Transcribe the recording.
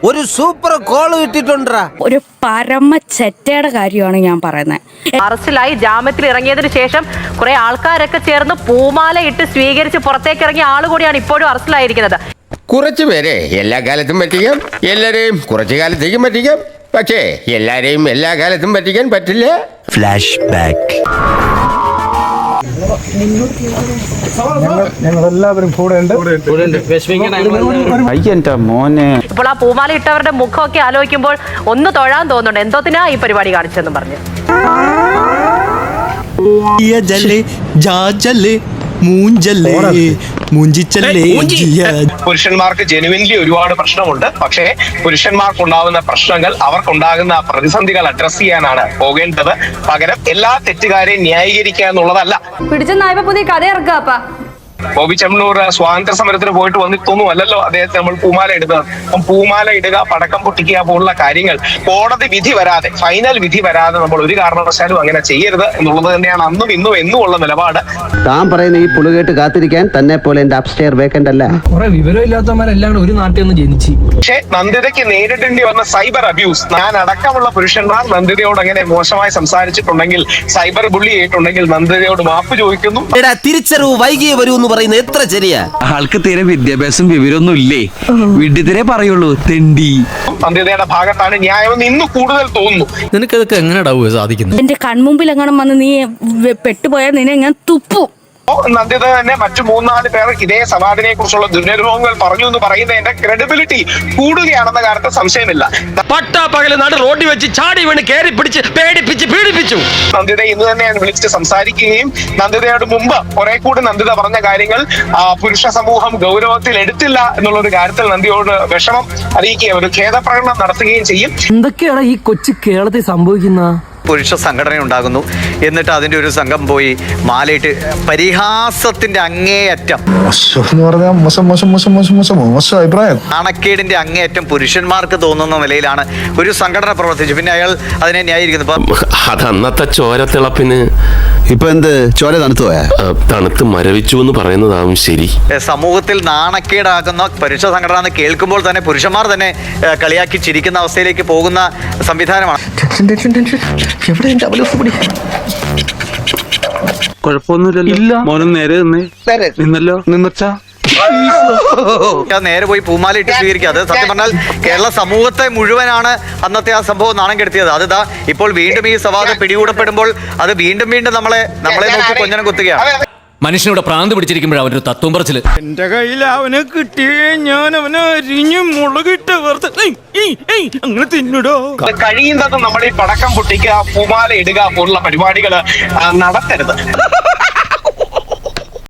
ഒരു super call കിട്ടിട്ടുണ്ടാ. ഒരു പരമ ചെറ്റയുടെ കാര്യമാണ് ഞാൻ പറയുന്നത്. അറസ്റ്റിലായി ജാമ്യത്തിൽ ഇറങ്ങിയതിനു ശേഷം കുറെ ആൾക്കാരൊക്കെ ചേർന്ന് പൂമാല ഇട്ട് സ്വീകരിച്ച് പുറത്തേക്ക് ഇറങ്ങിയ ആൾ കൂടിയാണ് ഇപ്പോഴും അറസ്റ്റിലായിരിക്കുന്നത്. കുറച്ചു പേരെ എല്ലാ കാലത്തും പറ്റിക്കാം, എല്ലാരെയും കുറച്ചു കാലത്തേക്കും പറ്റിക്കാം. പക്ഷേ എല്ലാരെയും എല്ലാ കാലത്തും പറ്റിക്കാൻ പറ്റില്ല. Flash back. ഞങ്ങളെല്ലാവരും കൂടെ ഉണ്ട്. ഇപ്പോൾ ആ പൂമാല ഇട്ടവരുടെ മുഖമൊക്കെ ആലോചിക്കുമ്പോൾ ഒന്ന് തൊഴാൻ തോന്നുന്നുണ്ട്. എന്തോത്തിനാ ഈ പരിപാടി കാണിച്ചെന്നും പറഞ്ഞു. പുരുഷന്മാർക്ക് ജെനുവിൻലി ഒരുപാട് പ്രശ്നമുണ്ട്. പക്ഷേ പുരുഷന്മാർക്ക് ഉണ്ടാകുന്ന പ്രശ്നങ്ങൾ, അവർക്കുണ്ടാകുന്ന പ്രതിസന്ധികൾ അഡ്രസ് ചെയ്യാനാണ് പോകേണ്ടത്. പകരം എല്ലാ തെറ്റുകാരെയും ന്യായീകരിക്കുക എന്നുള്ളതല്ല. പിടിച്ച പുതിയ കഥ ഇറക്കാപ്പാ. ബോബി ചെമ്മണ്ണൂർ സ്വാതന്ത്ര്യ സമരത്തിന് പോയിട്ട് വന്നിട്ടൊന്നും അല്ലല്ലോ അദ്ദേഹത്തെ നമ്മൾ പൂമാല ഇടുന്നത്. അപ്പം പൂമാല ഇടുക, പടക്കം പൊട്ടിക്കുക പോലുള്ള കാര്യങ്ങൾ കോടതി വിധി വരാതെ, ഫൈനൽ വിധി വരാതെ നമ്മൾ ഒരു കാരണവശാലും അങ്ങനെ ചെയ്യരുത് എന്നുള്ളത് തന്നെയാണ് അന്നും ഇന്നും എന്നും ഉള്ള നിലപാട്. താൻ പറയുന്ന ഈ പുളുകേട്ട് കാത്തിരിക്കാൻ തന്നെ പോലെ എന്റെ അപ്സ്റ്റെയർ വേക്കന്റ് അല്ല. കുറെ വിവരമില്ലാത്തവന്മാരെല്ലാം ഒരു നാട്ടിൽ നിന്ന് ജനിച്ചു. പക്ഷേ നന്ദിതയ്ക്ക് നേരിടേണ്ടി വന്ന സൈബർ അബ്യൂസ്, ഞാൻ അടക്കമുള്ള പുരുഷന്മാർ നന്ദിതയോട് അങ്ങനെ മോശമായി സംസാരിച്ചിട്ടുണ്ടെങ്കിൽ, സൈബർ ബുള്ളി ചെയ്തിട്ടുണ്ടെങ്കിൽ നന്ദിതയോട് മാപ്പ് ചോദിക്കുന്നു. തിരിച്ചറിവ് വൈകിയേ വരൂ പറയുന്നത് എത്ര ശരിയാ? ആൾക്ക് തീരെ വിദ്യാഭ്യാസം വിവരമൊന്നും ഇല്ലേ, വീട്ടിൽ പറയുള്ളൂ തെണ്ടി. നന്ദിതയുടെ ഭാഗത്താണ് ന്യായമെന്ന് ഇന്ന് കൂടുതൽ തോന്നുന്നു. നിനക്കതൊക്കെ എങ്ങനെയാ സാധിക്കുന്നത്? എന്റെ കൺമുമ്പിൽ എങ്ങനെ വന്ന് നീ പെട്ടുപോയാൽ നിന്നെ ഞാൻ തുപ്പും. നന്ദിത തന്നെ മറ്റു 3-4 പേർ ഇതേ സവാദിനെ കുറിച്ചുള്ള ദുരനുഭവങ്ങൾ പറഞ്ഞു എന്ന് പറയുന്നതിന്റെ ക്രെഡിബിലിറ്റി കൂടുകയാണെന്ന കാര്യത്തിൽ സംശയമില്ല. പട്ടാപ്പകല് നട റോഡിൽ വെച്ച് ചാടി വീണ് കയറി പിടിച്ച് പേടിപ്പിച്ച് പീഡിപ്പിച്ചു. നന്ദിത ഇന്ന് തന്നെയാണ് വിളിച്ചിട്ട് സംസാരിക്കുകയും നന്ദിതയോട് മുമ്പ് കുറെ കൂടി നന്ദിത പറഞ്ഞ കാര്യങ്ങൾ പുരുഷ സമൂഹം ഗൗരവത്തിൽ എടുത്തില്ല എന്നുള്ള ഒരു കാര്യത്തിൽ നന്ദിയോട് വിഷമം അറിയിക്കുകയും ഒരു ഖേദപ്രകടനം നടത്തുകയും ചെയ്യും. എന്തൊക്കെയാണ് ഈ കൊച്ചു കേരളത്തിൽ സംഭവിക്കുന്ന? പുരുഷ സംഘടന ഉണ്ടാകുന്നു, എന്നിട്ട് അതിന്റെ ഒരു സംഘം പോയി മാലയിട്ട് പരിഹാസത്തിന്റെ അങ്ങേയറ്റം, നാണക്കേടിന്റെ അങ്ങേയറ്റം പുരുഷന്മാർക്ക് തോന്നുന്ന നിലയിലാണ് ഒരു സംഘടന പ്രവർത്തിച്ചു. പിന്നെ അയാൾ അതിനെ ന്യായീകരിക്കുന്നു. അത് അന്നത്തെ ചോരത്തിളപ്പിന് ഇപ്പൊ എന്ത് ചോര തണുത്തു പോയാ? തണുത്ത് മരവിച്ചു എന്ന് പറയുന്നതാവും ശരി. സമൂഹത്തിൽ നാണക്കേടാകുന്ന പുരുഷ സംഘടന എന്ന് കേൾക്കുമ്പോൾ തന്നെ പുരുഷന്മാർ തന്നെ കളിയാക്കി ചിരിക്കുന്ന അവസ്ഥയിലേക്ക് പോകുന്ന സംവിധാനമാണ്. കുഴപ്പമൊന്നുമില്ലല്ലോ. മോനും നേരെ നിന്നല്ലോ. നിന്നച്ചാ നേരെ പോയി പൂമാല ഇട്ട് സ്വീകരിക്കുക. അത് സത്യം പറഞ്ഞാൽ കേരള സമൂഹത്തെ മുഴുവനാണ് അന്നത്തെ ആ സംഭവം നാണം കെടുത്തിയത്. അത് ഇപ്പോൾ വീണ്ടും ഈ സവാദം പിടികൂടപ്പെടുമ്പോൾ അത് വീണ്ടും നമ്മളെ നോക്കി കൊഞ്ഞനം കുത്തുകയാണ്. മനുഷ്യനോട് പ്രാന്ത് പിടിച്ചിരിക്കുമ്പോഴാണ് അവനൊരു തത്വം പറച്ചില്. എന്റെ കയ്യിൽ അവനെ കിട്ടിയേ ഞാൻ അവനെ അരിഞ്ഞു മുളകിട്ട് അങ്ങനെ തിന്നിടോ. കഴിയുന്നത് നമ്മൾ ഈ പടക്കം പൊട്ടിക്കുക, പൂമാല ഇടുക പോലുള്ള പരിപാടികൾ നടത്തരുത്.